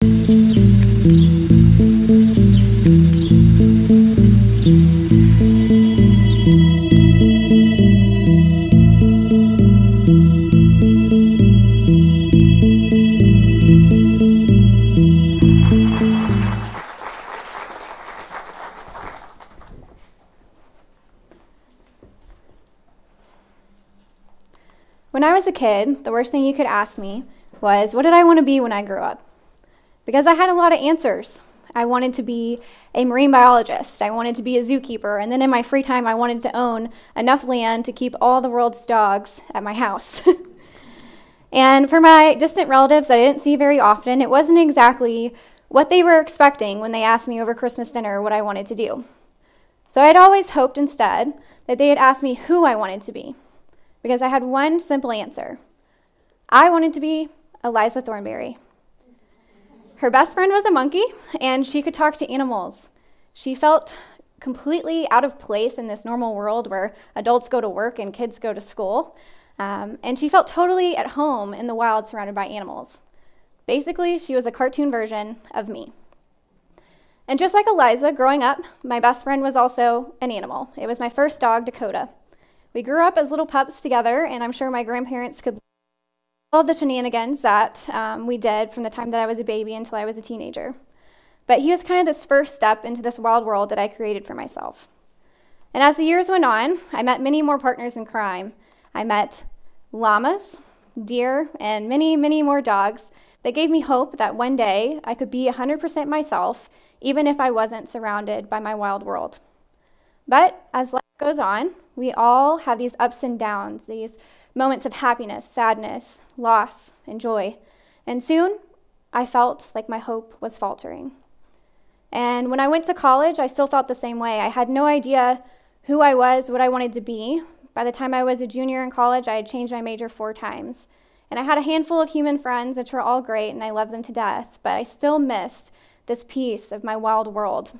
When I was a kid, the worst thing you could ask me was, what did I want to be when I grew up? Because I had a lot of answers. I wanted to be a marine biologist. I wanted to be a zookeeper. And then in my free time, I wanted to own enough land to keep all the world's dogs at my house. And for my distant relatives that I didn't see very often, it wasn't exactly what they were expecting when they asked me over Christmas dinner what I wanted to do. So I'd always hoped instead that they had asked me who I wanted to be, because I had one simple answer. I wanted to be Eliza Thornberry. Her best friend was a monkey, and she could talk to animals. She felt completely out of place in this normal world where adults go to work and kids go to school. And she felt totally at home in the wild surrounded by animals. Basically, she was a cartoon version of me. And just like Eliza, growing up, my best friend was also an animal. It was my first dog, Dakota. We grew up as little pups together, and I'm sure my grandparents could all of the shenanigans that we did from the time that I was a baby until I was a teenager. But he was kind of this first step into this wild world that I created for myself. And as the years went on, I met many more partners in crime. I met llamas, deer, and many, many more dogs that gave me hope that one day I could be 100% myself, even if I wasn't surrounded by my wild world. But as life goes on, we all have these ups and downs, these moments of happiness, sadness, loss, and joy. And soon, I felt like my hope was faltering. And when I went to college, I still felt the same way. I had no idea who I was, what I wanted to be. By the time I was a junior in college, I had changed my major 4 times. And I had a handful of human friends, which were all great, and I loved them to death. But I still missed this piece of my wild world.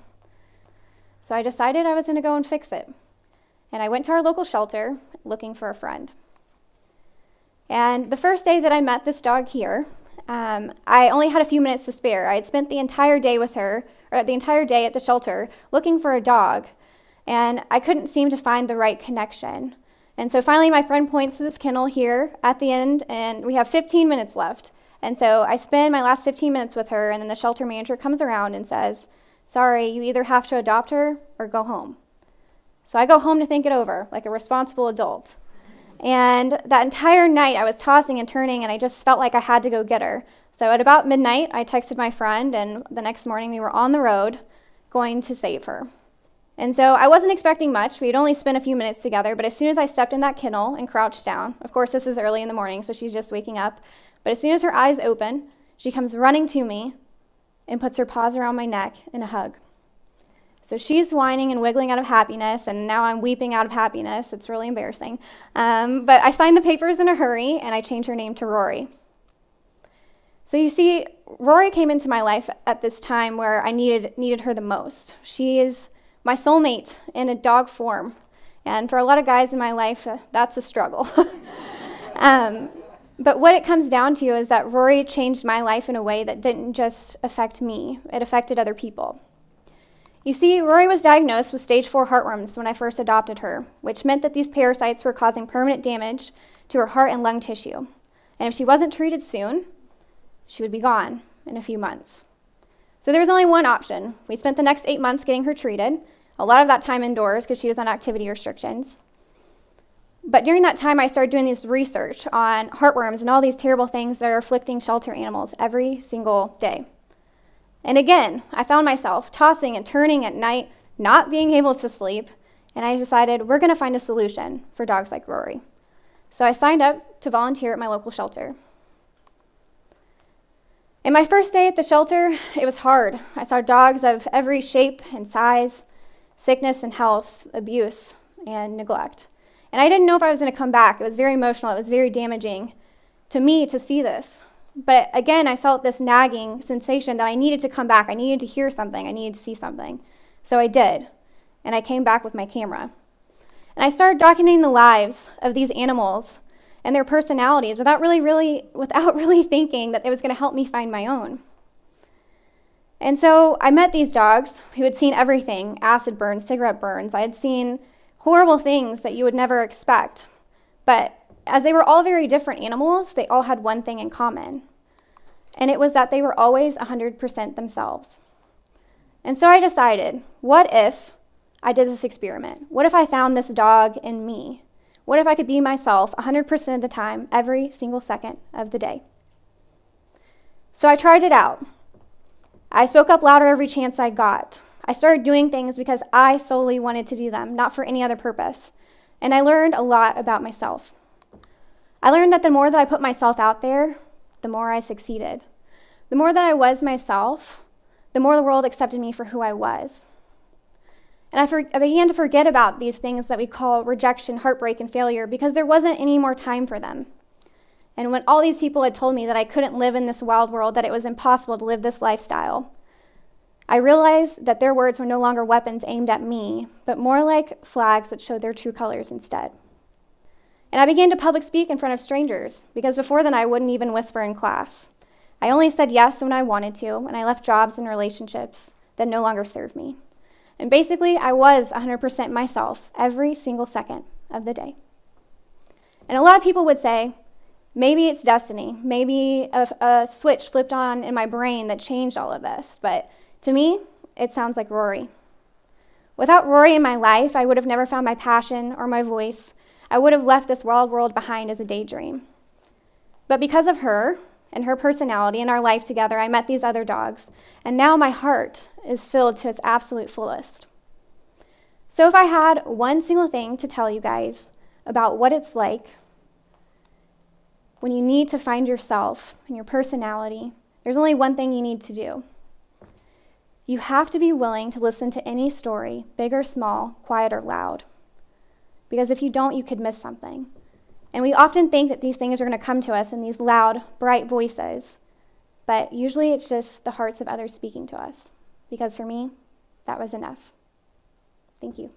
So I decided I was going to go and fix it. And I went to our local shelter looking for a friend. And the first day that I met this dog here, I only had a few minutes to spare. I had spent the entire day with her, or the entire day at the shelter, looking for a dog. And I couldn't seem to find the right connection. And so finally my friend points to this kennel here at the end, and we have 15 minutes left. And so I spend my last 15 minutes with her, and then the shelter manager comes around and says, "Sorry, you either have to adopt her or go home." So I go home to think it over, like a responsible adult. And that entire night I was tossing and turning, and I just felt like I had to go get her. So at about midnight, I texted my friend, and the next morning we were on the road going to save her. And so I wasn't expecting much. We'd only spent a few minutes together, but as soon as I stepped in that kennel and crouched down, of course this is early in the morning, so she's just waking up, but as soon as her eyes open, she comes running to me and puts her paws around my neck in a hug. So she's whining and wiggling out of happiness, and now I'm weeping out of happiness. It's really embarrassing. But I signed the papers in a hurry, and I changed her name to Rory. So you see, Rory came into my life at this time where I needed her the most. She is my soulmate in a dog form, and for a lot of guys in my life, that's a struggle. But what it comes down to is that Rory changed my life in a way that didn't just affect me, it affected other people. You see, Rory was diagnosed with stage 4 heartworms when I first adopted her, which meant that these parasites were causing permanent damage to her heart and lung tissue. And if she wasn't treated soon, she would be gone in a few months. So there was only one option. We spent the next 8 months getting her treated, a lot of that time indoors because she was on activity restrictions. But during that time, I started doing this research on heartworms and all these terrible things that are afflicting shelter animals every single day. And again, I found myself tossing and turning at night, not being able to sleep, and I decided we're going to find a solution for dogs like Rory. So I signed up to volunteer at my local shelter. In my first day at the shelter, it was hard. I saw dogs of every shape and size, sickness and health, abuse and neglect. And I didn't know if I was going to come back. It was very emotional. It was very damaging to me to see this. But again, I felt this nagging sensation that I needed to come back. I needed to hear something. I needed to see something. So I did. And I came back with my camera. And I started documenting the lives of these animals and their personalities without really thinking that it was going to help me find my own. And so I met these dogs who had seen everything: acid burns, cigarette burns. I had seen horrible things that you would never expect. But as they were all very different animals, they all had one thing in common. And it was that they were always 100% themselves. And so I decided, what if I did this experiment? What if I found this dog in me? What if I could be myself 100% of the time, every single second of the day? So I tried it out. I spoke up louder every chance I got. I started doing things because I solely wanted to do them, not for any other purpose. And I learned a lot about myself. I learned that the more that I put myself out there, the more I succeeded. The more that I was myself, the more the world accepted me for who I was. And I began to forget about these things that we call rejection, heartbreak, and failure because there wasn't any more time for them. And when all these people had told me that I couldn't live in this wild world, that it was impossible to live this lifestyle, I realized that their words were no longer weapons aimed at me, but more like flags that showed their true colors instead. And I began to public speak in front of strangers, because before then I wouldn't even whisper in class. I only said yes when I wanted to, and I left jobs and relationships that no longer served me. And basically, I was 100% myself every single second of the day. And a lot of people would say, maybe it's destiny. Maybe a switch flipped on in my brain that changed all of this. But to me, it sounds like Rory. Without Rory in my life, I would have never found my passion or my voice. I would have left this wild world behind as a daydream. But because of her and her personality and our life together, I met these other dogs, and now my heart is filled to its absolute fullest. So if I had one single thing to tell you guys about what it's like when you need to find yourself and your personality, there's only one thing you need to do. You have to be willing to listen to any story, big or small, quiet or loud. Because if you don't, you could miss something. And we often think that these things are going to come to us in these loud, bright voices. But usually it's just the hearts of others speaking to us. Because for me, that was enough. Thank you.